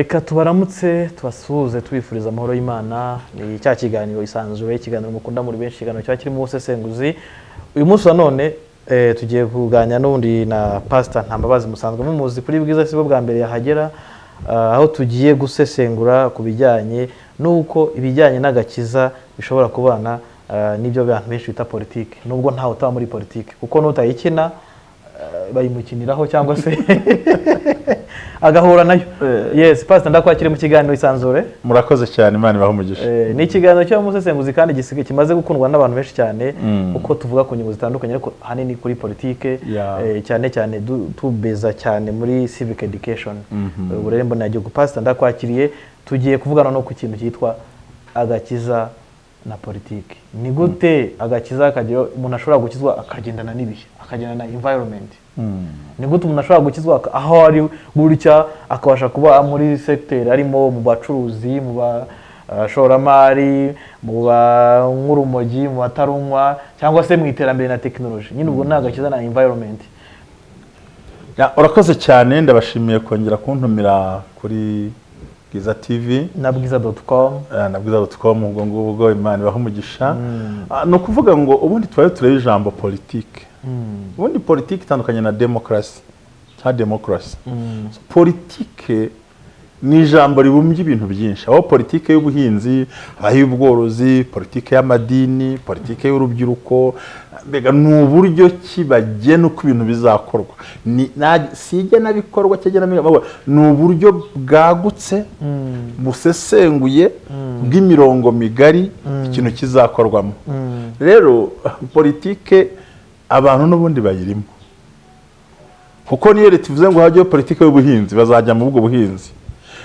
Reka tubaramutse tubasuhuze tubifuriza amahoro y'Imana. Ni cya kiganiro isanzwe, ikiganiro mukunda muri benshi, ikiganiro cya kirimo ubusesenguzi. Uyu munsi wa none tugiye kuganira n'undi na Pastor Ntambabazi musanzwe mumuzi kuri Bwiza sibo bwa mbere yahagera, aho tugiye gusesengura ku bijyanye n'uko ibijyanye n'agakiza bishobora kubana n'ibyo abantu benshi bita politike, nubwo ntawe utaba muri politike kuko n'utayikina bayimukiniraho cyangwa se agahura nayo. Yes, Pastor ndakwakire mu kiganiro isanzure. Murakoze cyane, Imana ibahe umugisha. Ni ikiganiro cyo musesenguzi kandi gisige kimaze gukundwa n'abantu benshi cyane uko tuvuga ku nyungu zitandukanye, ariko hanini kuri politike, cyane cyane tubeza cyane muri civic education. Uburere mboneragihugu. Pastor ndakwakiriye, tugiye kuvugana no ku kintu cyitwa agakiza na politike. Ni gute agakiza kagira umuntu ashobora gukizwa akagendana n'ibihe, akagendana na environment? Ni gute umuntu ashobora gukizwa aho ari gutya akabasha kuba muri secteur arimo, mu bacuruzi, mu bashoramari, mu nk'urumogi, mu batarumwa, cyangwa se mu iterambere na technology? Nyine ubwo nagakiza na environment. Urakoze cyane, ndabashimiye kongera kuntumira kuri Bwiza TV na bwiza.com. Na bwiza.com, ubwo Imana ibahe umugisha. No kuvuga ngo ubundi twaye turebe ijambo politike. Ubundi politike itandukanye na democracy. Cya democracy. Politike ni ijambo ribumbye ibintu byinshi. Aho politike y'ubuhinzi, ay'ubworozi, politike y'amadini, politike y'urubyiruko, mbega n'uburyo kibagena uko ibintu bizakorwa. Sijye nabikorwa cyagena n'uburyo bwagutse busesenguye bw'imirongo migari ikintu kizakorwamo. Rero politike abantu n'ubundi bayirimo, kuko niyo leta ivuze ngo hajyeho politike y'ubuhinzi bazajya mu bwo buhinzi,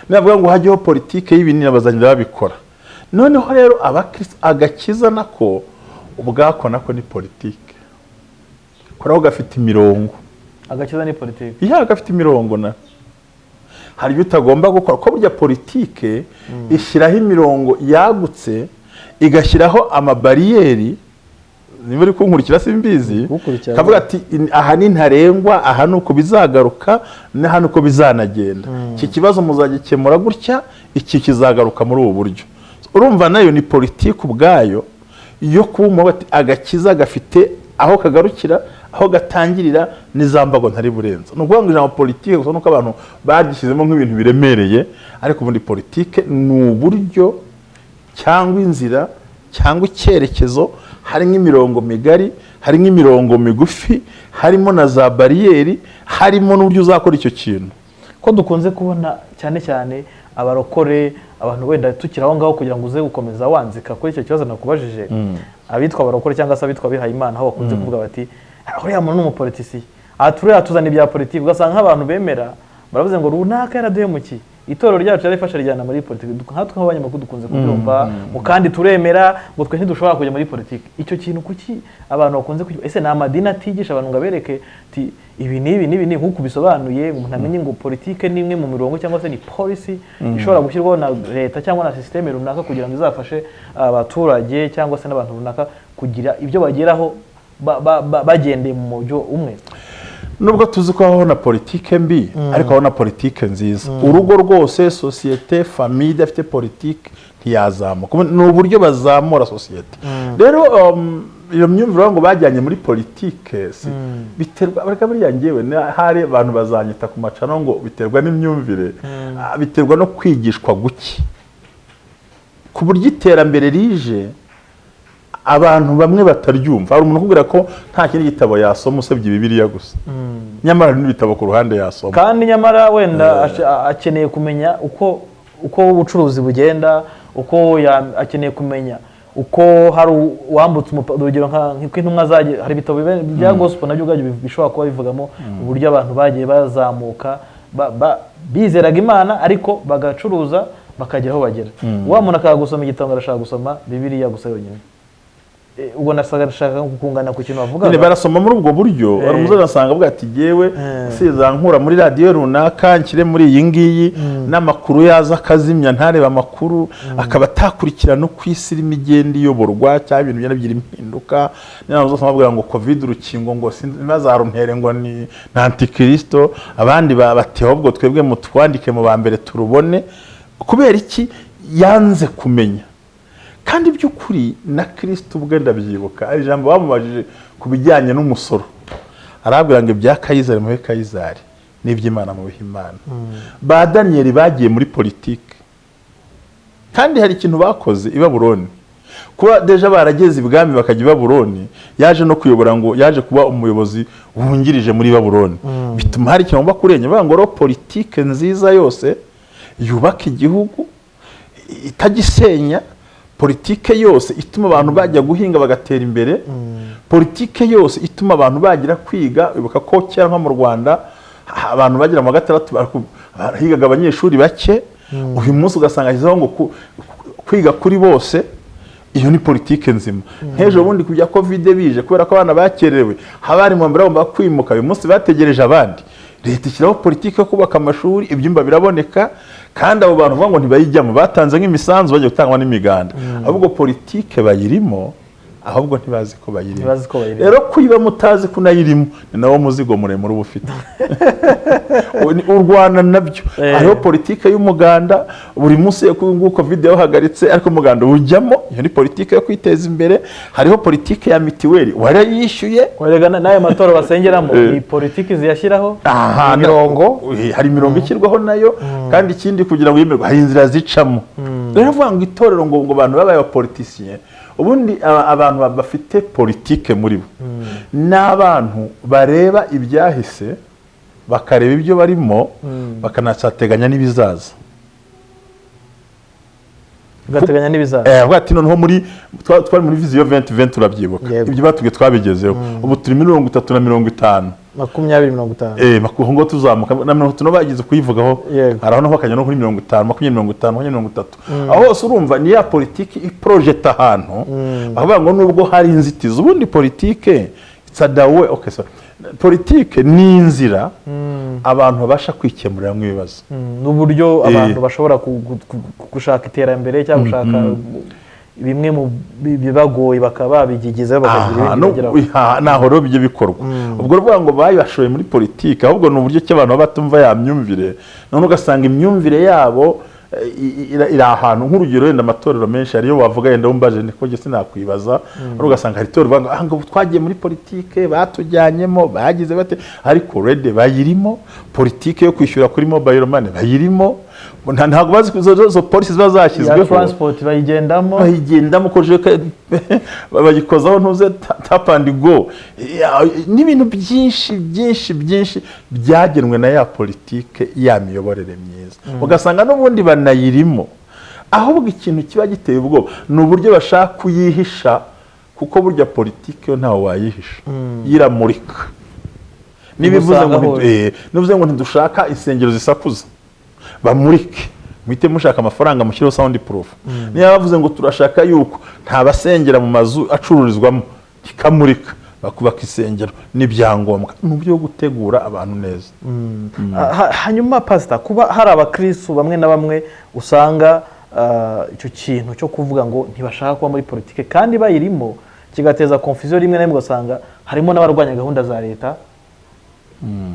navuga ngo hajyeho politike y'ibinini bazagenda babikora. Noneho rero abakristo agakiza nako ubwako nako ni politike, koraho gafite imirongo. Agakiza ni politike? Gafite imirongo. Na hari ibyo utagomba gukora, ko burya politike ishyiraho imirongo yagutse, igashyiraho amabariyeri. Niba uri kunkurikira simbizi, kavuga ati aha ni ntarengwa, aha nuko bizagaruka, n'aha nuko bizanagenda. Iki kibazo muzagikemura gutya, iki kizagaruka muri ubu buryo. Urumva nayo ni politike ubwayo yo kuba bati agakiza gafite aho kagarukira, aho gatangirira, n'izambago ntari burenza. No kuvuga ngo ijambo politike gusa nuko abantu bagishyizemo nk'ibintu biremereye, ariko ubundi politike ni uburyo cyangwa inzira cyangwa icyerekezo, harimo imirongo migari, harimo imirongo migufi, harimo na za bariyeri, harimo n'uburyo uzakora icyo kintu. Ko dukunze kubona cyane cyane abarokore, abantu wenda tukiraho ngaho kugira ngo uze gukomeza wanzika kuri icyo kibazo nakubajije, abitwa abarokore cyangwa se abitwa bihaye Imana, aho bakunze kuvuga bati uriya muntu n'umupolitisi, aturiya tuzana ibya politiki. Ugasanga nk'abantu bemera baravuze ngo runaka yaraduhemukiye, itorero ryacu yarifasha rijyana muri politiki. Nkatwe nk'abanyamakuru dukunze kubyumva, kandi turemera ngo twe ntidushobora kujya muri politiki. Icyo kintu kuki abantu bakunze kukiba? Ese ni amadini atigisha abantu ngo abereke ati ibi n'ibi nk'uko bisobanuye, umuntu amenye ngo politiki ni imwe mu mirongo cyangwa se ni policy ishobora gushyirwaho na leta cyangwa na systeme runaka kugira ngo izafashe abaturage cyangwa se n'abantu runaka kugira ibyo bageraho bagendeye mu mujyo umwe? Nubwo tuzi ko aho na politike mbi, ariko aho na politike nziza. Urugo rwose, societe, famille idafite politike ntiyazamuka. Ni uburyo bazamura societe. Rero iyo myumvire ngo bajyanye muri politike, biterwa bareka buriya ngewe hari abantu bazanyita ku macano ngo biterwa n'imyumvire, biterwa no kwigishwa guki, ku buryo iterambere rije abantu bamwe bataryumva. Hari umuntu ukubwira ko nta kindi gitabo yasoma usebye Bibiliya gusa, nyamara n'ibitabo ku ruhande yasoma. Kandi nyamara wenda akeneye kumenya uko ubucuruzi bugenda, uko akeneye kumenya uko hari uwambutse urugero nk'intumwa zagiye, hari ibitabo bya gospel nabyo ubwabyo bishobora kuba bivugamo uburyo abantu bagiye bazamuka bizeraga Imana ariko bagacuruza bakagera aho bagera. Wa muntu akagusoma igitabo arashaka gusoma Bibiliya gusa yonyine. ubwo nashaka kungana ku kintu bavuga nyine barasoma muri ubwo buryo bari umuzaza asanga avuga ati yewe siza nkura muri radio runaka nkire muri iyi ngiyi n'amakuru yaza akazimya ntareba amakuru akaba atakurikirana no kwisi imigende iyoborwa cyangwa ibintu byane byiri impinduka n'abantu bose bavuga ngo covid urukingo ngo sinazaruntere ngo ni antikristo abandi bati ahubwo twebwe mutwandike mu bambere turubone kubera iki yanze kumenya kandi by'ukuri na Kristo ubwe ndabyibuka ari jambo bamubajije kubijyanye n'umusoro arabwira ngo ibya Kayizari mu Kayizari n'iby'Imana mu Imana ba Daniel bagiye muri politike kandi hari ikintu bakoze i Babuloni kuba deja barageze ibwami bakajya i Babuloni yaje no kuyobora ngo yaje kuba umuyobozi wungirije muri Babuloni bituma hari ikintu bakurenya ngo politike nziza yose yubaka igihugu itagisenya politike yose ituma abantu bajya guhinga bagatera imbere politike yose ituma abantu bagira kwiga ibuka ko cyera nko mu Rwanda abantu bagira mu gatandatu higaga abanyeshuri bake uyu munsi ugasanga hizaho ngo kwiga kuri bose iyo ni politike nzima hejo bundi kujya covid bije kubera ko abana bakerewe habari mu mbere bagomba kwimuka uyu munsi bategereje abandi leta ishyiraho politike yo kubaka amashuri ibyumba biraboneka kandi abo bantu bavuga ngo ntibayijyamo batanze nk'imisanzu bajya gutangwa n'imiganda ahubwo politike bayirimo ahubwo ntibazi ko bayirimo rero kuyiba mutazi ko nayirimo ni nawo muzigo muremure uba ufite u Rwanda nabyo hariho politike y'umuganda buri munsi ngo covid yahagaritse ariko umuganda ujyamo iyo ni politike yo kwiteza imbere hariho politike ya mitiweli warayishyuye waregana nayo matora basengeramo ni politike ziyashyiraho imirongo hari imirongo ishyirwaho nayo kandi ikindi kugira ngo yemerwe hari inzira zicamo rero vuga ngo itorero ngo abantu babaye abapoliticiens ubundi abantu bafite politike muri bo n'abantu bareba ibyahise bakareba ibyo barimo bakanacateganya n'ibizaza gateganya n'ibizaza avuga ati noneho muri twari muri vision 2020 turabyibuka ibyo batubwiye twabigezeho ubu turi 30 na 50 2050 makuho tuzamuka na 30 bagize kuyivugaho araho no bakanya no kuri 50 2050 aho hose urumva ni ya politiki iproject ahantu bavuga ngo nubwo hari inzitizi ubundi politike tsadawe politike ni inzira abantu babasha kwikemurira mu bibazo n'uburyo abantu bashobora gushaka iterambere cyangwa gushaka bimwe mu bibagoye bakaba bigigize bakagira naho rero byo bikorwa ubwo ruvuga ngo bayashoye muri politike ahubwo ni uburyo cy'abantu batumva ya myumvire none ugasanga imyumvire yabo iri ahantu nk'urugero wenda amatorero menshi ariyo wavuga yenda wumbaje niko gese nakwibaza ugasanga hari itorero banga ngo twagiye muri politike batujyanyemo bagize bate ariko rede bayirimo politike yo kwishyura kuri mobile money bayirimo ntabwo bazi zo police bazashyizweho transport bayigendamo koje bagikozaho ntuze tap and go n'ibintu byinshi byagenwe na ya politike ya miyoborere myiza ugasanga n'ubundi banayirimo ahubwo ikintu kiba giteye ubwo ni uburyo bashaka kuyihisha kuko burya politike yo ntawe wayihisha yiramurika nibivuze ngo ntidushaka insengero zisakuza bamurike mwite mushaka amafaranga mushyiraho sound proof niyo bavuze ngo turashaka yuko nta basengera mu mazu acururizwamo ikamurika bakubaka isengero n'ibyangombwa n'uburyo bwo gutegura abantu neza hanyuma pastor kuba hari abakristo bamwe na bamwe usanga icyo kintu cyo kuvuga ngo ntibashaka kuba muri politike kandi bayirimo kigateza confusion rimwe na rimwe ugasanga harimo n'abarwanya gahunda za leta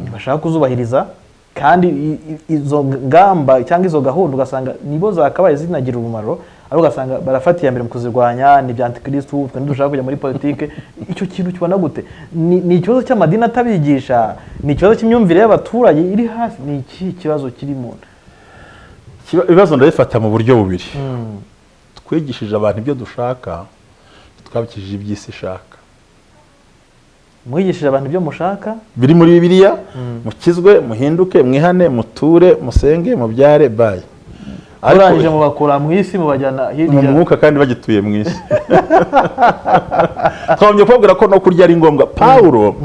ntibashaka kuzubahiriza kandi izo ngamba cyangwa izo gahunda ugasanga nibo zakabaye zinagira umumaro ari ugasanga barafatiye mbere mu kuzirwanya ni bya antikristo twe dushaka kujya muri politike icyo kintu kibona gute ni ikibazo cy'amadini atabigisha ni ikibazo cy'imyumvire y'abaturage iri hasi ni iki kibazo kirimo ibibazo ndabifata mu buryo bubiri twigishije abantu ibyo dushaka twabikishije iby'isi ishaka mwigishije abantu ibyo mushaka biri muri Bibiliya mukizwe muhinduke mwihane muture musenge mubyare baye arangije mu bakura mu isi mu bajyana hirya mu mwuka kandi bagituye mu isi twabonye kubabwira ko no kurya ari ngombwa Paulo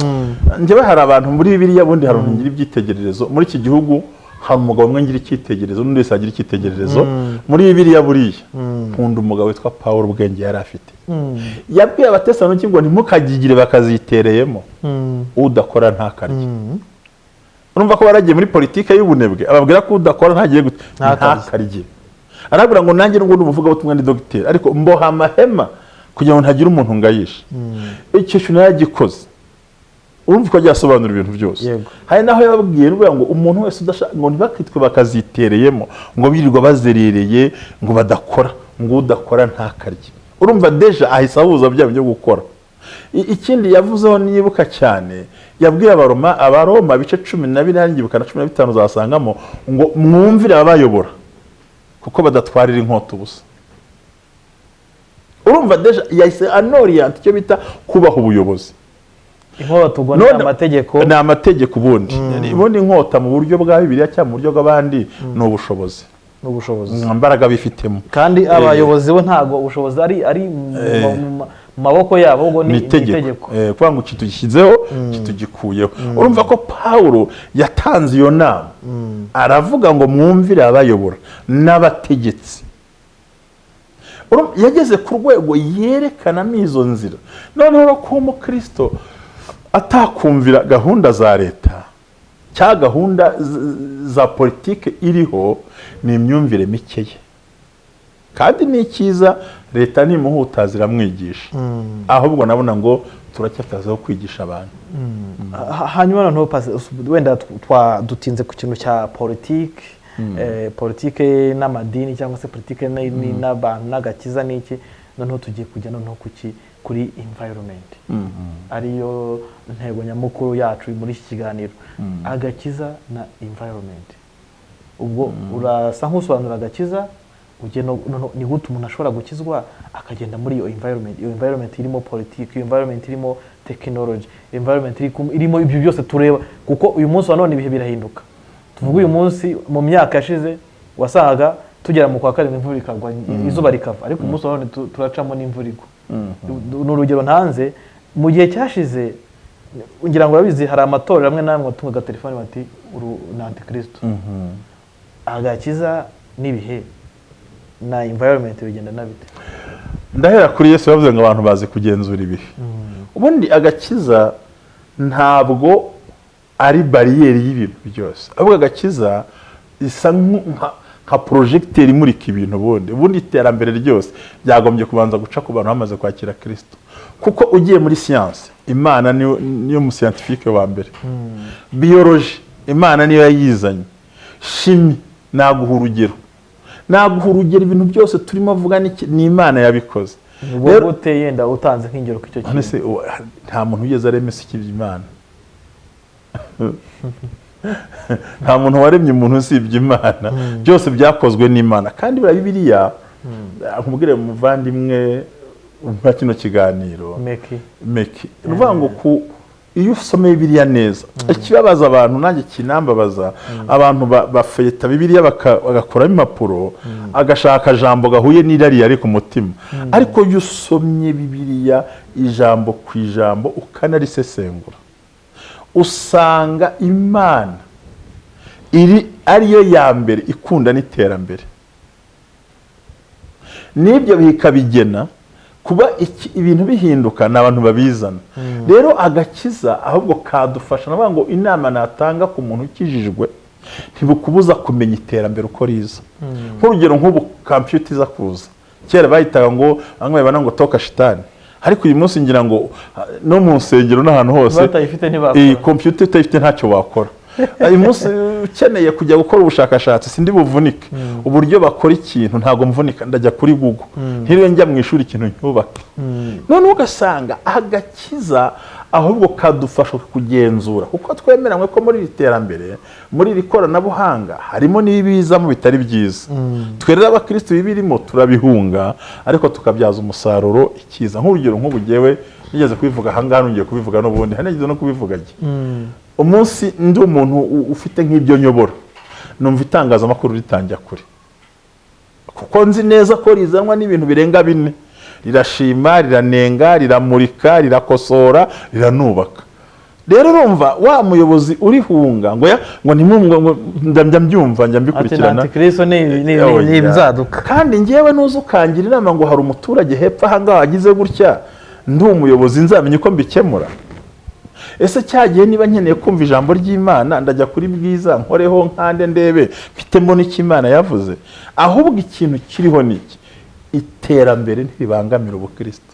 njyewe hari abantu muri Bibiliya bundi hari ngira ibyitegererezo muri iki gihugu hari umugabo umwe ngira icyitegererezo n'undi wese agira icyitegererezo muri Bibiliya buriya nkunda umugabo witwa Pawulo ubwenge yari afite yabwiye abatesalonike ngo ntimukagigire bakazitereyemo udakora ntakarye urumva ko baragiye muri politike y'ubunebwe ababwira ko udakora ntagiye ntakarye arabwira ngo nanjye n'ubwo n'umuvuga butumwa ni dogiteri ariko mboha amahema kugira ngo ntagira umuntu ngayisha icyo kintu yagikoze urumva ko ryasobanura ibintu byose hari naho yababwiye ngo umuntu wese udashaka ngo ntibakitwe bakazitereyemo ngo birirwa bazerereye ngo badakora ngo udakora ntakarye urumva deja ahise ahuza bya byo gukora ikindi yavuzeho nibuka cyane yabwiye abaroma bice 12 ngibuka na 15 uzasangamo ngo mwumvire abayobora kuko badatwarira inkota ubusa urumva deja yahise anorient icyo bita kubaho ubuyobozi inkota tugona amategeko ni amategeko ubundi inkota mu buryo bwa Bibiliya cyangwa mu buryo bw'abandi ni ubushobozi imbaraga bifitemo kandi abayobozi bo ntago ubushobozi ari mu maboko yabo ubwo ni itegeko kuvuga ngo kitugishyizeho kitugikuyeho urumva ko Pawulo yatanze iyo nama aravuga ngo mwumvire abayobora n'abategetsi yageze ku rwego yerekanamo izo nzira noneho ko umukristo atakumvira gahunda za leta cya gahunda za politike iriho ni imyumvire mikeye kandi ni cyiza leta nimuhuta ziramwigisha ahubwo nabona ngo turacyafitazeho kwigisha abantu hanyuma noneho wenda dutinze ku kintu cya politike politike n'amadini cyangwa se politike n'abantu n'agakiza n'iki noneho tugiye kujya noneho kuri environment ariyo ntego nyamukuru yacu muri iki kiganiro agakiza na environment ubwo urasa nk'usobanura agakiza ni gute umuntu ashobora gukizwa akagenda muri iyo environment irimo politiki, iyo environment irimo technology, environment irimo ibyo byose tureba kuko uyu munsi wa none ibihe birahinduka. Tuvuga uyu munsi mu myaka yashize wasangaga tugera mu kwa karindwi imvura ikagwa izuba rikava, ariko umunsi wa none turacamo n'imvura igwa. N'urugero ntanze mu gihe cyashize ngira ngo urabizi hari amatorero amwe namwe watungaga telefone bati uru na antikristo. Agakiza n'ibihe na environment bigenda nabite. Ndahera kuri Yesu yavuze ngo abantu bazi kugenzura ibihe. Ubundi agakiza ntabwo ari barriere y'ibintu byose. Ahubwo agakiza isa nka projecteur imurika ibintu ubundi iterambere ryose byagombye kubanza guca ku bantu bamaze kwakira Kristo. Kuko ugiye muri science, Imana niyo mu scientifique wa mbere. Biology, Imana niyo yayizanye. Chimie naguha urugero ibintu byose turimo avuga ni Imana yabikoze. Rero yenda utanze nk'ingero k'icyo kintu. Nta muntu ugeze aremesa ikibye Imana. Nta muntu waremye umuntu usibye Imana. Byose byakozwe n'Imana. Kandi bira Bibiliya nkubwire muvandimwe umva kino kiganiro. Meki. Nuvuga ngo iyo usomeye Bibiliya neza, ikibabaza abantu nanjye kinambabaza abantu bafeta Bibiliya bagakoramo impapuro agashaka jambo gahuye n'irari yari ku mutima, ariko iyo usomye Bibiliya ijambo ku ijambo ukanarisesengura usanga Imana ariyo ya mbere ikunda n'iterambere, n'ibyo bikabigena kuba ibintu bihinduka n'abantu babizana. Rero agakiza ahubwo kadufasha navuga ngo inama natanga ku muntu ukijijwe ntibukubuza kumenya iterambere uko riza. Nk'urugero nk'ubu computer iza kuza, kera bayitaga ngo bamwe bana ngo toka shitani, ariko uyu munsi ngira ngo no mu nsengero n'ahantu hose iyi computer utayifite ntacyo wakora. Uyu munsi ukeneye kujya gukora ubushakashatsi sindi buvunike uburyo bakora ikintu ntago mvunika, ndajya kuri Google ntiriwe njya mu ishuri ikintu nyubaka. None ugasanga agakiza ahubwo kadufasha kugenzura, kuko twemeranywe ko muri iterambere muri rikoranabuhanga harimo n'ibizamo bitari byiza. Twerera abakristo bibirimo turabihunga ariko tukabyaza umusaruro ikiza. Nk'urugero nk'ubugewe nigeze kubivuga hangana ngiye kubivuga n'ubundi hanegeze no kubivuga umunsi ndi umuntu ufite nk'ibyo nyobora numva itangazamakuru ritangira kure, kuko nzi neza ko rizanwa n'ibintu birenga 4: rirashima, riranenga, riramurika, rirakosora, riranubaka. rero urumva wa muyobozi urihunga ngo ntimwumva njya mbyumva njya mbikurikirana ati Kristo ni inzaduka kandi ngewe nuza ukangira inama ngo hari umuturage hepfo aha ngaha wagize gutya ndi umuyobozi nzamenye uko mbikemura. Ese cyagiye niba nkeneye kumva ijambo ry'Imana ndajya kuri Bwiza nkoreho nkande ndebe mfitemo n'iki Imana yavuze? Ahubwo ikintu kiriho niki, iterambere ntiribangamira ubukristo,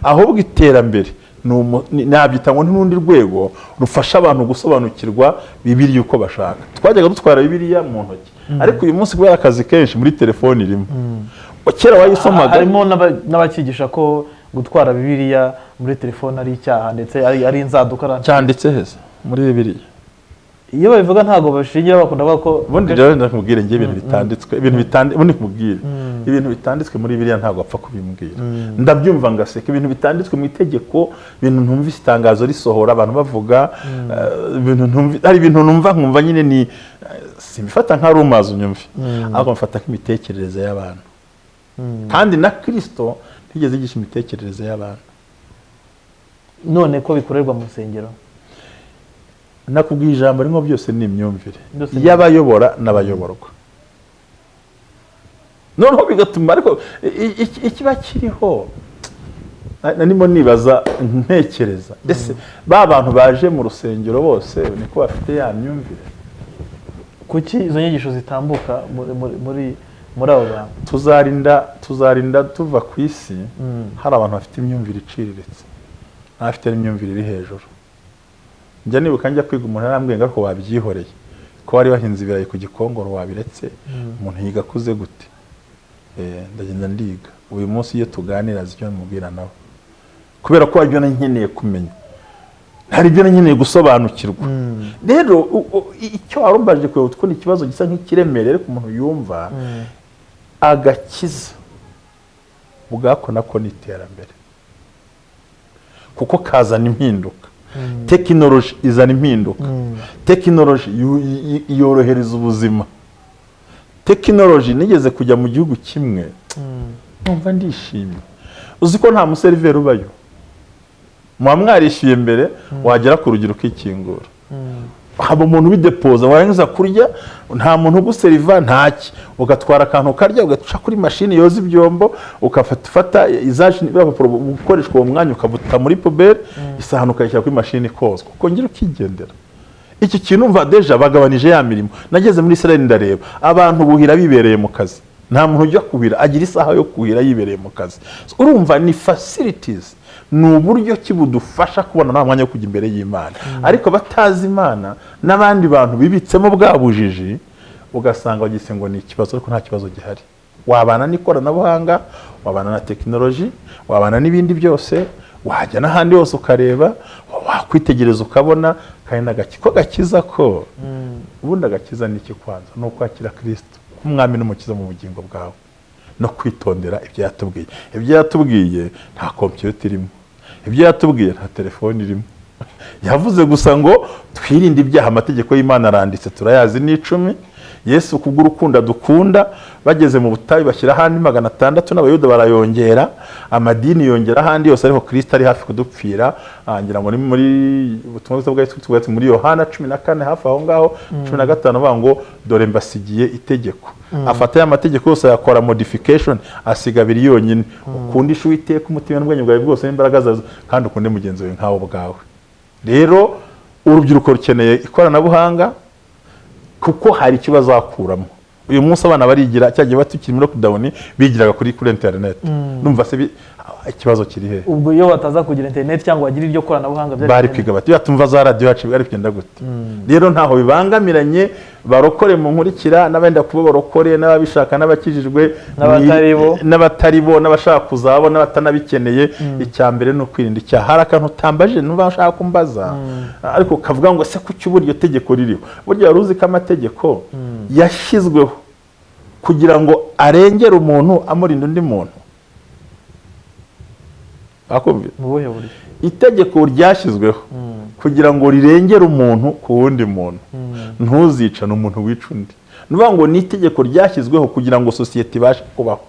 ahubwo iterambere nabyita ngo n'urundi rwego rufasha abantu gusobanukirwa Bibiliya uko bashaka. Twajyaga dutwara Bibiliya mu ntoki, ariko uyu munsi kubera akazi kenshi muri telefone irimo. Kera wayisomaga, harimo n'abakigisha ko gutwara Bibiliya muri telefone ari icyaha ndetse ari inzaduka. Cyanditse heza muri Bibiliya? Iyo babivuga ntago bashingira, bakunda kuvuga ko ubundi rero ndakubwira ngiye ibintu bitanditswe, ubundi kubwira ibintu bitanditswe muri Bibiliya ntago apfa kubimbwira. Ndabyumva ngaseka ibintu bitanditswe mu itegeko, ibintu ntumvise itangazo risohora abantu bavuga, hari ibintu numva nkumva nyine ni simbifata nka rumazi unyumve, ahubwo mfata nk'imitekerereze y'abantu. Kandi na Kristo ntigeze yigisha imitekerereze y'abantu. None ko bikorerwa mu nsengero, nakubwiye ijambo rimwe byose ni imyumvire y'abayobora n'abayoborwa. Noneho bigatuma ariko ikiba kiriho nanimo nibaza ntekereza, ese ba bantu baje mu rusengero bose niko bafite ya myumvire? Kuki izo nyigisho zitambuka muri abo bantu? Tuzarinda tuva ku isi hari abantu bafite imyumvire iciriritse, n'abafite imyumvire iri hejuru. Njya nibuka njya kwiga umuntu arambwenga ko wabyihoreye, ko wari wahinze ibirayi ku gikongoro wabiretse, umuntu yiga kuze gute? Ndagenda ndiga. Uyu munsi iyo tuganira zicyo mubwira nawe, kubera ko ibyo nkeneye kumenya, hari ibyo nkeneye gusobanukirwa. Rero icyo warumbaje kwe utwo ni kibazo gisa nk'ikiremerere ku muntu yumva. Agakiza ubwako nako ni iterambere, kuko kazana impinduka. Tekinoloji izana impinduka. Tekinoloji yorohereza ubuzima. Tekinoloji nigeze kujya mu gihugu kimwe numva ndishimye. Uzi ko nta museriveri ubayo, muba mwarishyuye mbere, wagera ku rugero ukikingura. Haba umuntu ubidepoza, warangiza kurya nta muntu uguseriva ntaki, ugatwara akantu karya ugaca kuri mashini yoza ibyombo, ukafata izaje gukoreshwa uwo mwanya ukabuta muri poubelle, isahani ukayishyira kuri mashini kozwa, ukongera ukigendera. Iki kintu umva deja bagabanije ya mirimo. Nageze muri Israel ndareba abantu buhira bibereye mu kazi, nta muntu ujya kuhira agira isaha yo kuhira yibereye mu kazi. Urumva ni facilities, ni uburyo kibudufasha kubona nta mwanya wo kujya imbere y'Imana. Ariko batazi Imana n'abandi bantu bibitsemo bwa bujiji, ugasanga bagise ngo ni ikibazo, ariko nta kibazo gihari. Wabana n'ikoranabuhanga, wabana na tekinoloji, wabana n'ibindi byose, wajya n'ahandi hose ukareba, wakwitegereza ukabona. Kandi n'agakiko gakiza ko ubundi agakiza ni iki kwanza? Ni ukwakira Kristo nk'umwami n'umukiza mu bugingo bwawe, no kwitondera ibyo yatubwiye. Ibyo yatubwiye nta computer irimo, ibyo yatubwiye nta telefone irimo. Yavuze gusa ngo twirinde ibyaha, amategeko y'Imana aranditse turayazi ni 10. Yesu kubw'urukundo dukunda, bageze mu butayu bashyira handi 600 n'abayuda barayongera, amadini yongera handi yose, ariko Kristo ari hafi kudupfira. Ngira ngo ni muri ubutumwa bwa Yesu tugati muri Yohana 14 hafi aho ngaho 15 bavuga ngo dore mbasigiye itegeko. Afata ya mategeko yose yakora modification, asiga abiri yonyine. Ukundisha Uwiteka umutima n'ubwenge bwawe bwose n'imbaraga zawe, kandi ukunde mugenzi wawe nkawo bwawe. Rero urubyiruko rukeneye ikoranabuhanga, kuko hari ikibazo akuramo. Uyu munsi abana barigira cyagiye batukiri muri lockdown, bigiraga kuri internet. Numva se ikibazo kiri he? Ubwo iyo bataza kugira internet cyangwa bagira iryo koranabuhanga bari kwiga bati yatumva za radio yacu bari kugenda gute. Rero ntaho bibangamiranye, barokore mu nkurikira n'abenda kuba barokore, n'ababishaka n'abakijijwe n'abataribo, n'abashaka kuzabo n'abatanabikeneye. Icyambere no kwirinda icyaha. Hari akantu tambaje nuba nshaka kumbaza, ariko kavuga ngo se kuki buryo tegeko ririho? Buryo yaruzi ko amategeko yashyizweho kugira ngo arengere umuntu amurinda undi muntu. Akumva mubuhe buri itegeko ryashyizweho kugira ngo rirengere umuntu ku wundi muntu, ntuzicana umuntu wica undi. Nuvuga ngo ni itegeko ryashyizweho kugira ngo society ibashe kubaho.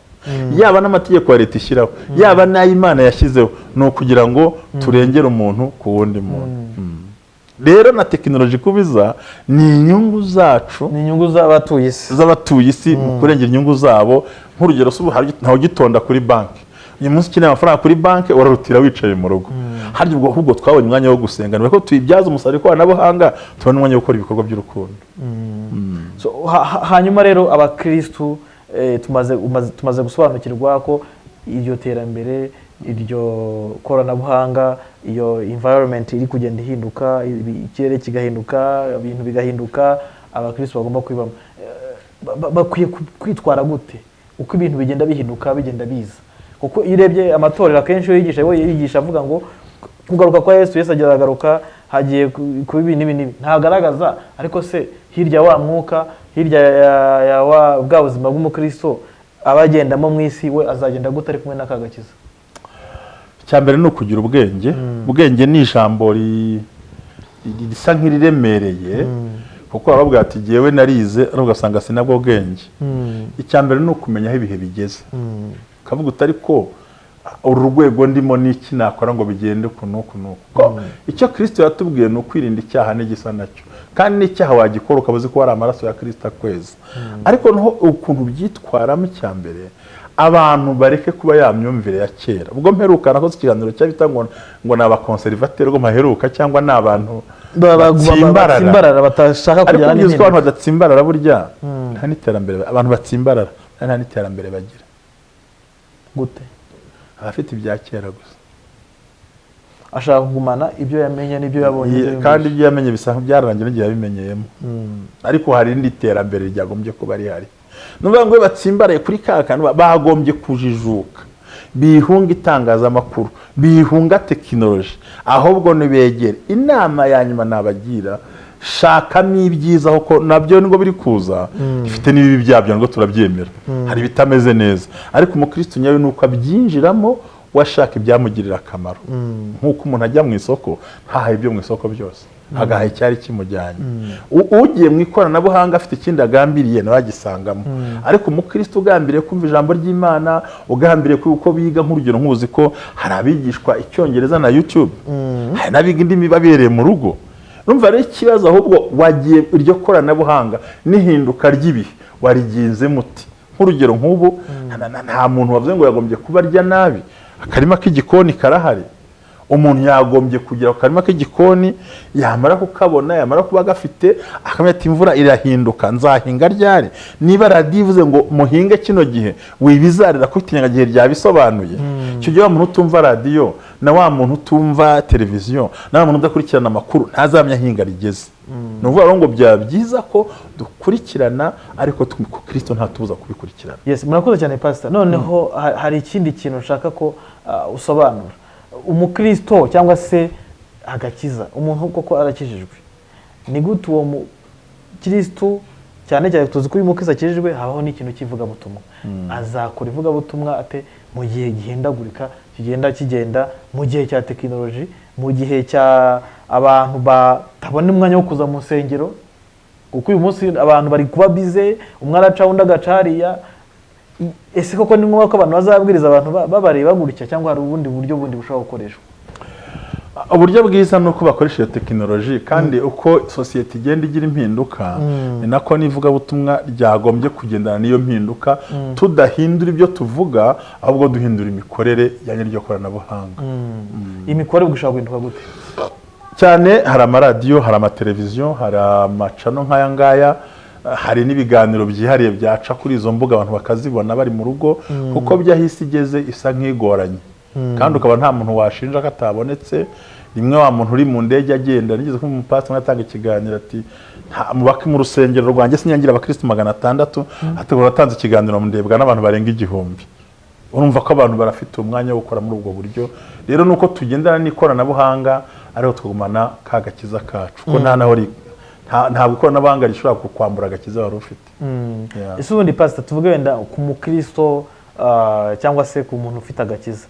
Yaba n'amategeko ya leta ishyiraho, yaba n'ay'Imana yashyizeho, no kugira ngo turengere umuntu ku wundi muntu. rero na tekinoloji kubiza ni inyungu zacu, ni inyungu z'abatuye isi mu kurengera inyungu zabo. Nk'urugero ntawe ugitonda kuri banki, uyu munsi ukeneye amafaranga kuri banki urarutira wicaye mu rugo. Harya ubwo ahubwo twabonye umwanya wo gusenga, nuko tuyibyaza umusaruro w'ikoranabuhanga, tubona umwanya wo gukora ibikorwa by'urukundo. Hanyuma rero abakristu tumaze gusobanukirwa ko iryo terambere, iryo koranabuhanga, iyo environment iri kugenda ihinduka, ikirere kigahinduka, ibintu bigahinduka, abakristo bagomba kwibamo. Bakwiye kwitwara gute uko ibintu bigenda bihinduka, bigenda biza? Kuko iyo urebye amatorero akenshi yigisha avuga ngo kugaruka kwa Yesu agaragaruka hagiye kuba ibi n'ibi, ntagaragaza. Ariko se hirya wa mwuka, hirya ya bwa buzima bw'umukristo abagendamo mu isi, we azagenda gute ari kumwe n'akagakiza? Cyambere ni ukugira ubwenge. Ubwenge ni ijambo risa nk'iriremereye, kuko ababwira ati jyewe narize ugasanga sinabwo bwenge. Icyambere ni ukumenya aho ibihe bigeze, kavuga utari ko uru rwego ndimo n'iki nakora ngo bigende kunuku. Icyo Kristo yatubwiye ni ukwirinda icyaha n'igisa nacyo, kandi n'icyaha wagikora ukabuzi ko hari amaraso ya Kristo akweza. Ariko noho ukuntu byitwaramo, icyambere abantu bareke kuba ya myumvire ya kera. Ubwo mperuka nakoze ikiganiro cyabita ngo ni abakonservateri ngo maheruka, cyangwa ni abantu batsimbarara batashaka kujyana n'ibindi. Ariko abantu badatsimbarara burya nta n'iterambere, abantu batsimbarara nta n'iterambere bagira. Gute? Abafite ibya kera gusa, ashaka kugumana ibyo yamenye n'ibyo yabonye, kandi ibyo yamenye bisa byararangiye n'igihe yabimenyeyemo. Ariko hari indi terambere ryagombye kuba rihari. Nuvuga ngo batsimbaraye kuri kantu, bagombye kujijuka, bihunga itangazamakuru, bihunga tekinoloji, ahubwo nibegere. Inama ya nyuma nabagira, shakamo ibyiza, kuko nabyo nibwo biri kuza, ifite n'ibibi byabyo ngo turabyemera. Hari bitameze neza, ariko umukristo nyawe nuko abyinjiramo, washaka ibyamugirira akamaro. Nk'uko umuntu ajya mu isoko ntahaye ibyo mu isoko byose, agahaye icyari kimujyanye. Ugiye mu ikoranabuhanga afite ikindi agambiriye nawe agisangamo. Ariko umukristo ugambiriye kumva ijambo ry'Imana, ugambiriye uko biga, nk'urugero nk'uzi ko hari abigishwa icyongereza na YouTube, hari n'abiga indimi babereye mu rugo. Urumva rero ikibazo ahubwo wagiye iryo koranabuhanga n'ihinduka ry'ibihe wariginze muti. Nk'urugero nk'ubu nta muntu wavuze ngo yagombye kuba arya nabi, akarima k'igikoni karahari. Umuntu yagombye kugira akarima k'igikoni, yamara kukabona, yamara kuba gafite, akamenya ati imvura irahinduka, nzahinga ryari. Niba radiyo ivuze ngo muhinge kino gihe, wibizarira ko itinyaga gihe ryabisobanuye. Icyo gihe wa muntu utumva radiyo, na wa muntu utumva televiziyo, na wa muntu udakurikirana amakuru, ntazamenya ahinga rigeze. Ni ukuvuga ngo byaba byiza ko dukurikirana, ariko ko Kristo ntatubuza kubikurikirana. Yes, murakoze cyane Pastor. Noneho hari ikindi kintu nshaka ko usobanura. Umukristo cyangwa se agakiza, umuntu koko arakijijwe, ni gute uwo mukristo, cyane cyane tuzi ko uyu mukristo akijijwe, habaho n'ikintu cy'ivugabutumwa. Azakora ivugabutumwa ate mu gihe gihindagurika, kigenda mu gihe cya tekinoloji, mu gihe cya abantu batabona umwanya wo kuza mu nsengero, kuko uyu munsi abantu bari kuba bize, umwe araca undi agaca hariya. Ese koko ni ngombwa ko abantu bazabwiriza abantu babareba gutya, cyangwa hari ubundi buryo bundi bushobora gukoreshwa? Uburyo bwiza ni uko bakoresha iyo tekinoloji, kandi uko sosiyete igenda igira impinduka, ni nako n'ivugabutumwa ryagombye kugendana n'iyo mpinduka, tudahindura ibyo tuvuga, ahubwo duhindura imikorere ya nyiryo koranabuhanga. Imikorere gushaka guhinduka gute? Cyane hari amaradiyo, hari amateleviziyo, hari amacano nk'aya ngaya, hari n'ibiganiro byihariye byaca kuri izo mbuga, abantu bakazibona bari mu rugo, kuko byahise igeze isa nk'igoranye. Kandi ukaba nta muntu washinja ko atabonetse. Rimwe wa muntu uri mu ndege agenda, nigeze kumva umupasiteri atanga ikiganiro ati mu rusengero rwanjye sinyangira abakristo 600, ategura atanze ikiganiro mundebwa n'abantu barenga 1000. Urumva ko abantu barafite umwanya wo gukora muri ubwo buryo. Rero nuko tugendana n'ikoranabuhanga, ariho twagumana kagakiza kacu, ko nta naho nta ikoranabuhanga rishobora kukwambura agakiza wari ufite. Ese ubundi Pastor, tuvuge wenda ku mukristo cyangwa se ku muntu ufite agakiza,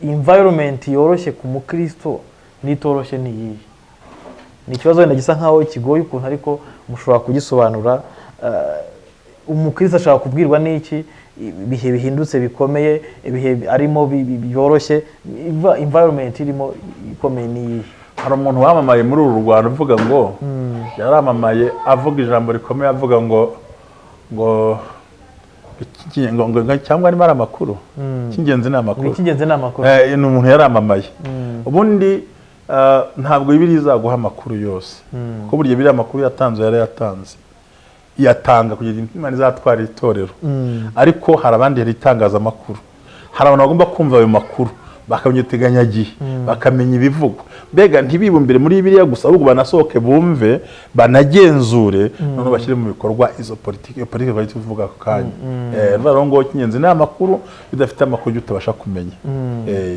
environment yoroshye ku mukristo n'itoroshye ni iyi? Ni ikibazo wenda gisa nkaho kigoye ukuntu, ariko mushobora kugisobanura. Umukristo ashaka kubwirwa n'iki? Ibihe bihindutse bikomeye, ibihe arimo byoroshye, environment irimo ikomeye ni iyi? hari umuntu wamamaye muri uru Rwanda uvuga ngo yaramamaye avuga ijambo rikomeye avuga ngo cyangwa arimo ari amakuru cy'ingenzi ni amakuru ni umuntu yaramamaye ubundi ntabwo Bibiliya izaguha amakuru yose kuko burya Bibiliya amakuru yatanze yarayatanze yatanga kugira ngo Imana izatwara itorero ariko hari abandi yari itangaza amakuru hari abantu bagomba kumva ayo makuru bakamenya iteganyagihe bakamenya ibivugwa mbega ntibibumbire muri Bibiliya gusa ahubwo banasohoke bumve banagenzure none bashyire mu bikorwa izo politike bari tuvuga ku kanya rero ngo kinyenzi ni amakuru bidafite amakuru utabasha kumenya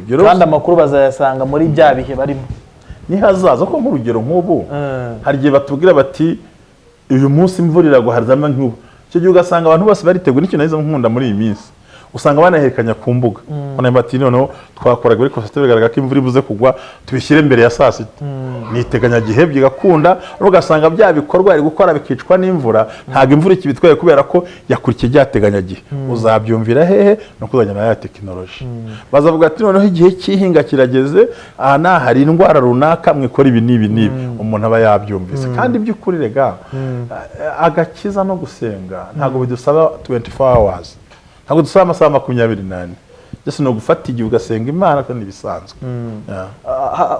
kandi amakuru bazayasanga muri bya bihe barimo ni hazaza ko nk'urugero nk'ubu hari gihe batubwira bati uyu munsi imvura iraguharizamo nk'ubu icyo gihe ugasanga abantu bose bariteguye n'ikintu nahize nkunda muri iyi minsi usanga banaherekanya ku mbuga bana bati noneho twakoraga ariko site bigaragara ko imvura ibuze kugwa tubishyire imbere ya saa sita niteganya gihe bigakunda ugasanga bya bikorwa ari gukora bikicwa n'imvura ntago imvura ikibitwaye kubera ko yakurikiye byateganya gihe uzabyumvira hehe no kuzanya na ya technology bazavuga ati noneho igihe cy'ihinga kirageze aha hari indwara runaka mwikora ibi nibi umuntu aba yabyumvise kandi by'ukuri rega agakiza no gusenga ntago bidusaba 24 hours ntabwo dusaba amasaha 24 byose no gufata igihe ugasenga Imana kandi bisanzwe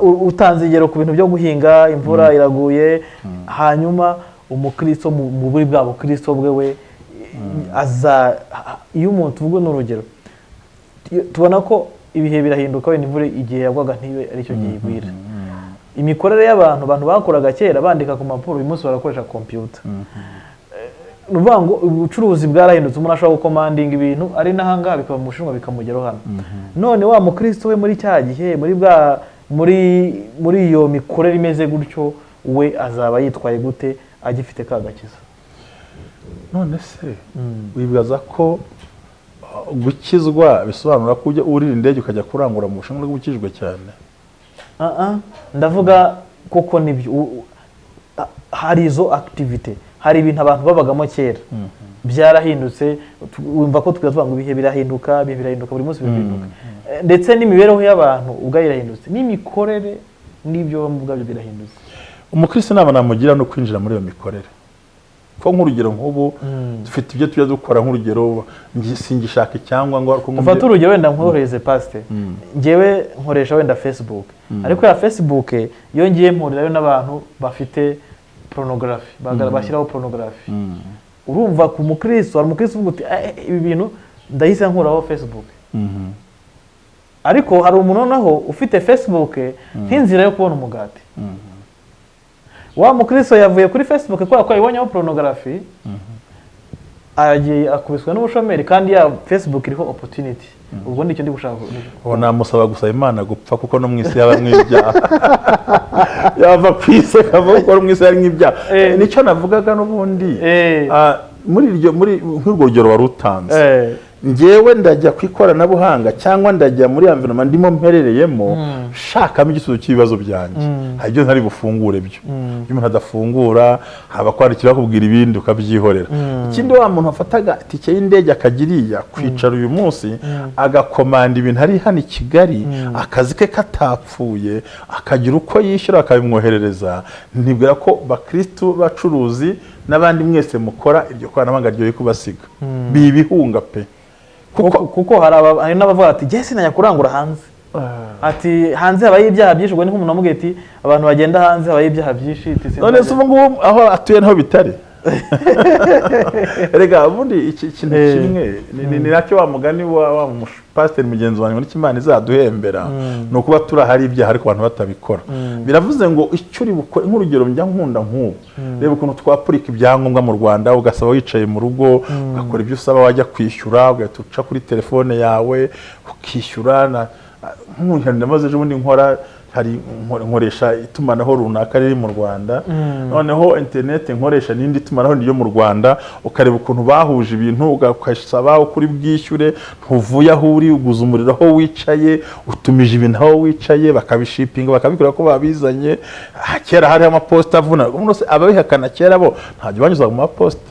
utanze igero ku bintu byo guhinga imvura iraguye hanyuma umukristo mu buri bwabo Kristo bwewe aza iyo umuntu tuvuga n'urugero tubona ko ibihe birahinduka wenda imvura igihe yagwaga ntibe ari cyo gihe igwira imikorere y'abantu bakoraga kera bandika ku mapuro uyu munsi barakoresha computer nuvango ubucuruzi bwarahindutse umuntu ashobora gukomandinga ibintu ari nahanga bikaba mu Bushinwa bikamugeraho hano none wa mukristo we muri cya gihe muri iyo mikorere imeze gutyo we azaba yitwaye gute agifite kagakiza none se wibaza ko gukizwa bisobanura ko ujya urira indege ukajya kurangura mu Bushinwa gukijwe cyane ndavuga koko nibyo hari izo activity hari ibintu abantu babagamo kera byarahindutse wumva ko tukavuga ngo ibihe birahinduka buri munsi birahinduka ndetse n'imibereho y'abantu ubwayo irahindutse n'imikorere n'ibyo bavuga birahindutse umukristo naba namugira no kwinjira muri iyo mikorere ko nk'urugero nk'ubu dufite ibyo tujya dukora nk'urugero singishaka cyangwa ngo ufata urugero wenda nkoreze pastor ngewe nkoresha wenda Facebook ariko ya Facebook iyo ngiye mpurirayo n'abantu bafite pornography bashyiraho pornography urumva ku mukristo hari umukristo uvuga uti ibi bintu ndahise nkuraho Facebook ariko hari umuntu naho ufite Facebook nk'inzira yo kubona umugati wa mukristo yavuye kuri Facebook kubera ko yibonyeho pornography agiye akubiswe n'ubushomeri kandi ya Facebook iriho opportunity ubwo nicyo ndi gushaka namusaba gusaba Imana gupfa kuko no mwisi yaba mwibyaha yava kwiseka vuko mwisi yari mwibyaha nicyo navugaga n'ubundi muri nk'urwo rugero warutanze ngewe ndajya kwikoranabuhanga cyangwa ndajya muri environment ndimo mperereyemo shakamo igisubizo cy'ibibazo byanjye habyo ntari bufungure byo umuntu adafungura haba kwandikira kubwira ibindi ukabyihorera ikindi wa muntu afataga tike y'indege akagiriya kwicara uyu munsi agakomanda ibintu hari hano i Kigali akazi ke katapfuye akagira uko yishyura akabimwoherereza ntibwira ko bakristo bacuruzi n'abandi mwese mukora iryo koranabuhanga ryo kubasiga bibihunga pe kuko hari n'abavuga ati jye najya kurangura hanze ati hanze habaye ibyaha byinshi ubwo ni nk'umuntu amubwiye ati abantu bagenda hanze habaye ibyaha byinshi none se ubu ngubu aho atuye naho bitari rega ubundi ikintu kimwe ni nacyo wa mugani wa pastor mugenzi wanjye muri Imana izaduhembera no kuba turahari ibyaha ariko abantu batabikora biravuze ngo icyo uri bukore nk'urugero njya nkunda nk'ubu reba ukuntu twapurika ibyangombwa mu Rwanda ugasaba wicaye mu rugo ugakora ibyo usaba wajya kwishyura ugahita uca kuri telefone yawe ukishyura nk'umuntu ndamaze ejo bundi nkora hari nkoresha itumanaho runaka riri mu Rwanda noneho internet nkoresha n'indi itumanaho ndiyo mu Rwanda ukareba ukuntu bahuje ibintu ugakasaba ukuri bwishyure ntuvuye aho uri uguza umuriro aho wicaye utumije ibintu aho wicaye bakabishipinga bakabikora ko babizanye kera hari amaposta avuna umuntu se ababihakana kera bo ntajye banyuza mu maposta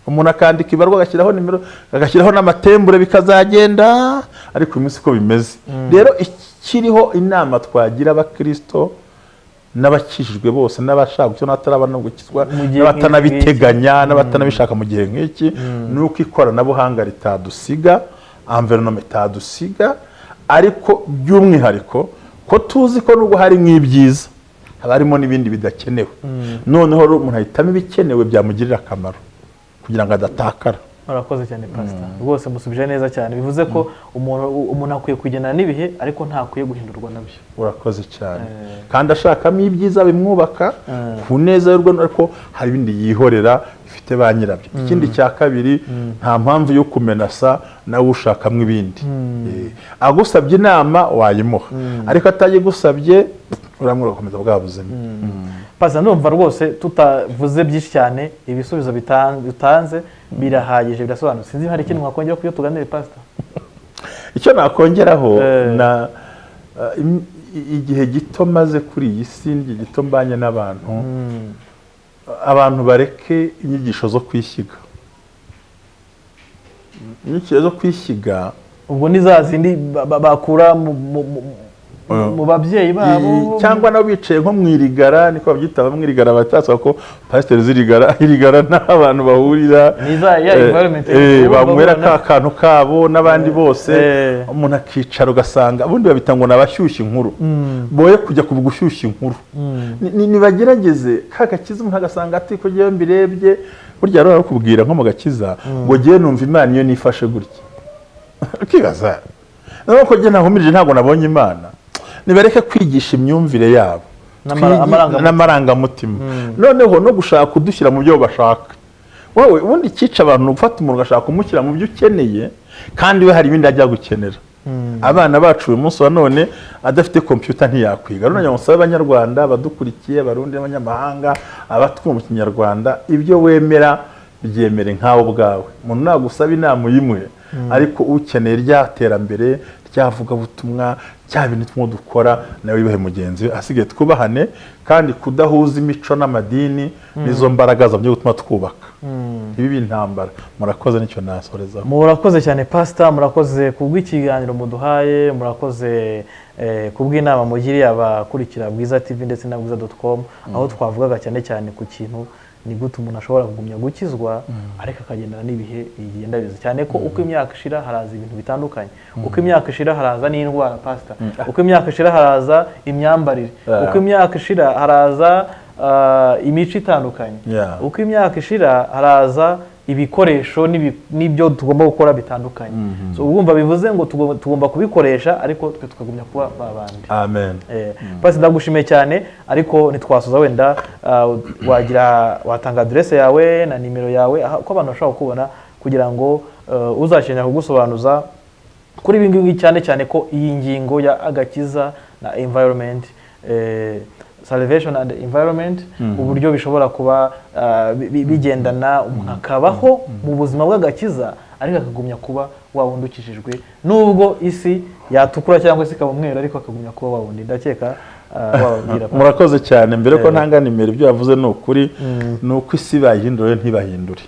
umuntu akandika ibarwa agashyiraho nimero agashyiraho n'amatembure bikazagenda ariko iminsi ko bimeze rero kiriho inama twagira abakristo n'abakijijwe bose n'abashaka gukizwa n'abatarabona gukizwa Mu gihe n'abatanabiteganya n'abatanabishaka mu gihe nk'iki nuko ikoranabuhanga ritadusiga environment itadusiga ariko by'umwihariko ko tuzi ko nubwo hari nk'ibyiza haba harimo n'ibindi bidakenewe noneho umuntu ahitamo ibikenewe byamugirira akamaro kugira ngo adatakara. Murakoze cyane pastor, rwose musubije neza cyane, bivuze ko umuntu akwiye kugendana n'ibihe ariko ntakwiye guhindurwa nabyo. Urakoze cyane kandi ashakamo ibyiza bimwubaka ku neza y'urwo ariko hari ibindi yihorera bifite ba nyirabyo. Ikindi cya kabiri nta mpamvu yo kumenasa nawe ushakamo ibindi. Agusabye inama wayimuha ariko atayigusabye uramwura gukomeza bwa buzima. Pastor, ndumva rwose tutavuze byinshi cyane, ibisubizo bitanze birahagije birasobanutse. Sinzi hari ikintu mwakongera kuyo tuganire pastor. Icyo nakongeraho na igihe gito maze kuri iyi si, igihe gito mbanye n'abantu, abantu bareke inyigisho zo kwishyiga. Inyigisho zo kwishyiga ubwo ni za zindi bakura mu babyeyi babo cyangwa nabo bicaye nko mwirigara, niko babyita bamwirigara, batasaba ko pastor irigara n'abantu bahurira banywera ka kantu kabo n'abandi bose, umuntu akicara ugasanga ubundi babita ngo nabashyushya inkuru, boye kujya kubugushyushya inkuru. Nibagerageze ka gakiza umuntu agasanga ati ko giye mbirebye burya rero kubwira nko mu gakiza ngo giye numva Imana iyo nifashe gutya ukibaza nuko giye nahumirije ntabwo nabonye Imana. Nibareke kwigisha imyumvire yabo n'amarangamutima noneho no gushaka kudushyira mu byo bashaka. Wowe ubundi cyica abantu ufata umuntu ugashaka kumushyira mu byo ukeneye kandi we hari ibindi ajya gukenera. Abana bacu uyu munsi wa none adafite computer ntiyakwiga. Rero nyamusaba abanyarwanda abadukurikiye, abarundi n'abanyamahanga abatwumva Kinyarwanda, ibyo wemera byemere nkawe ubwawe. Umuntu nagusaba inama uyimwe ariko ukeneye ryaterambere ryavuga butumwa cya bintu tumwe dukora nawe bibahe mugenzi we, asigaye twubahane kandi kudahuza imico n'amadini nizo mbaraga zo byo gutuma twubaka ibi intambara. Murakoze nicyo nasoreza. Murakoze cyane pastor, murakoze kubw'ikiganiro muduhaye, murakoze kubw'inama mugiriye abakurikira Bwiza TV ndetse na bwiza.com, aho twavugaga cyane ku kintu ni gute umuntu ashobora kugumya gukizwa ariko akagendana n'ibihe bigenda biza, cyane ko uko imyaka ishira haraza ibintu bitandukanye. Uko imyaka ishira haraza n'indwara pastor, uko imyaka ishira haraza imyambarire, uko imyaka ishira haraza imico itandukanye, uko imyaka ishira haraza ibikoresho n'ibyo tugomba gukora bitandukanye. So ubumva bivuze ngo tugomba kubikoresha ariko twe tukagumya kuba babandi. Amen. Pastor, ndagushimiye cyane ariko ntitwasoza, wenda watanga adresse yawe na nimero yawe ko abantu bashobora kubona kugira ngo uzakenera kugusobanuza kuri ibi ngibi, cyane ko iyi ngingo ya agakiza na environment, salvation and environment, uburyo bishobora kuba bigendana, umuntu akabaho mu buzima bw'agakiza ariko akagumya kuba wawundukishijwe nubwo isi yatukura cyangwa se ikaba umweru ariko akagumya kuba wawundi. Ndakeka wababwira. Murakoze cyane. Mbere ko ntanga nimero, ibyo yavuze ni ukuri, ni uko isi bayihindure ntibahindure.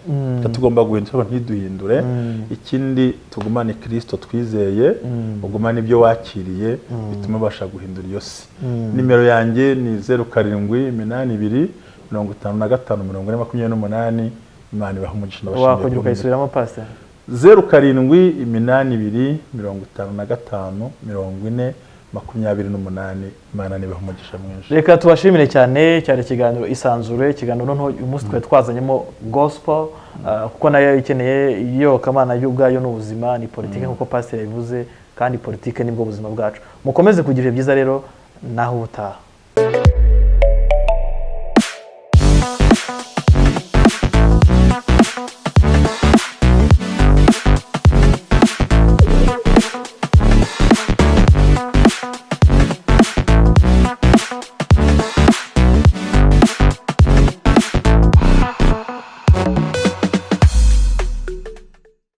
Tugomba guhindura ntiduhindure. Ikindi tugumane Kristo twizeye, ugumane ibyo wakiriye bituma ubasha guhindura iyo si. Nimero yanjye ni 0782 55 Imana ibaha umugisha n'abashimye. Wakongera ukayisubiramo pastor? 0782 55 28 Imana nibaha umugisha mwinshi. Reka tubashimire cyane ikiganiro Isanzure, ikiganiro noneho uyu munsi twe twazanyemo gospel, kuko nayo ikeneye iyobokamana y'ubwayo n'ubuzima, ni politike nkuko pastor yabivuze, kandi politike nibwo buzima bwacu. Mukomeze kugira byiza rero naho ubutaha.